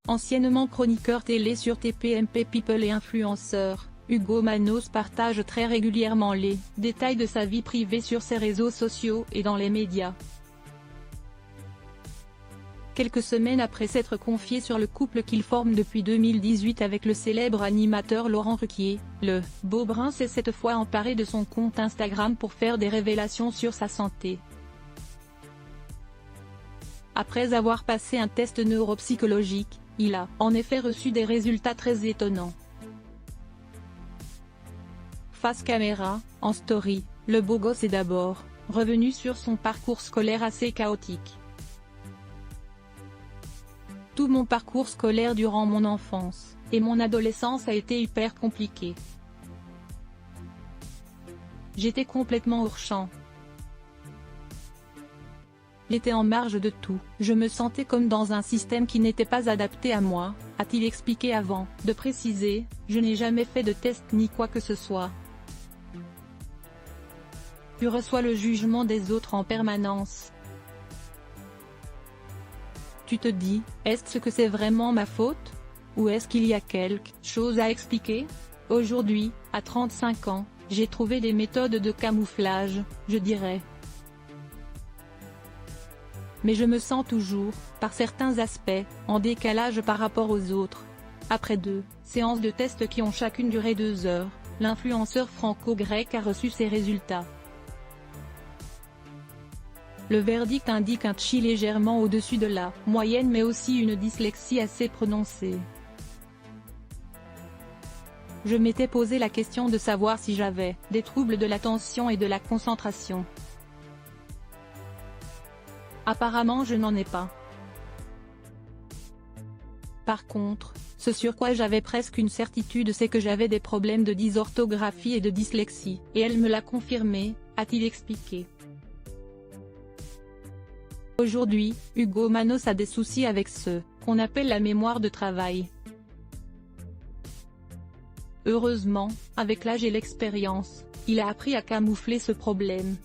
Anciennement chroniqueur télé sur TPMP People et influenceur, Hugo Manos partage très régulièrement les détails de sa vie privée sur ses réseaux sociaux et dans les médias. Quelques semaines après s'être confié sur le couple qu'il forme depuis 2018 avec le célèbre animateur Laurent Ruquier, le Beaubrun s'est cette fois emparé de son compte Instagram pour faire des révélations sur sa santé. Après avoir passé un test neuropsychologique, il a en effet reçu des résultats très étonnants. Face caméra, en story, le beau gosse est d'abord revenu sur son parcours scolaire assez chaotique. Tout mon parcours scolaire durant mon enfance et mon adolescence a été hyper compliqué. J'étais complètement hors champ. J'étais en marge de tout, je me sentais comme dans un système qui n'était pas adapté à moi, a-t-il expliqué avant de préciser « Je n'ai jamais fait de test ni quoi que ce soit. Tu reçois le jugement des autres en permanence. Tu te dis, est-ce que c'est vraiment ma faute? Ou est-ce qu'il y a quelque chose à expliquer? Aujourd'hui, à 35 ans, j'ai trouvé des méthodes de camouflage, je dirais. Mais je me sens toujours, par certains aspects, en décalage par rapport aux autres. » Après 2 séances de tests qui ont chacune duré 2 heures, l'influenceur franco-grec a reçu ses résultats. Le verdict indique un chi légèrement au-dessus de la moyenne mais aussi une dyslexie assez prononcée. Je m'étais posé la question de savoir si j'avais des troubles de l'attention et de la concentration. Apparemment je n'en ai pas. Par contre, ce sur quoi j'avais presque une certitude c'est que j'avais des problèmes de dysorthographie et de dyslexie, et elle me l'a confirmé, a-t-il expliqué. Aujourd'hui, Hugo Manos a des soucis avec ce qu'on appelle la mémoire de travail. Heureusement, avec l'âge et l'expérience, il a appris à camoufler ce problème.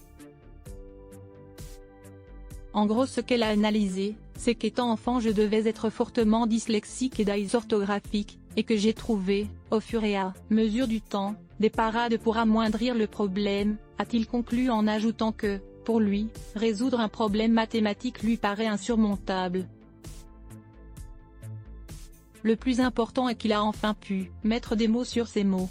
En gros ce qu'elle a analysé, c'est qu'étant enfant je devais être fortement dyslexique et dysorthographique, et que j'ai trouvé, au fur et à mesure du temps, des parades pour amoindrir le problème, a-t-il conclu en ajoutant que, pour lui, résoudre un problème mathématique lui paraît insurmontable. Le plus important est qu'il a enfin pu mettre des mots sur ces mots.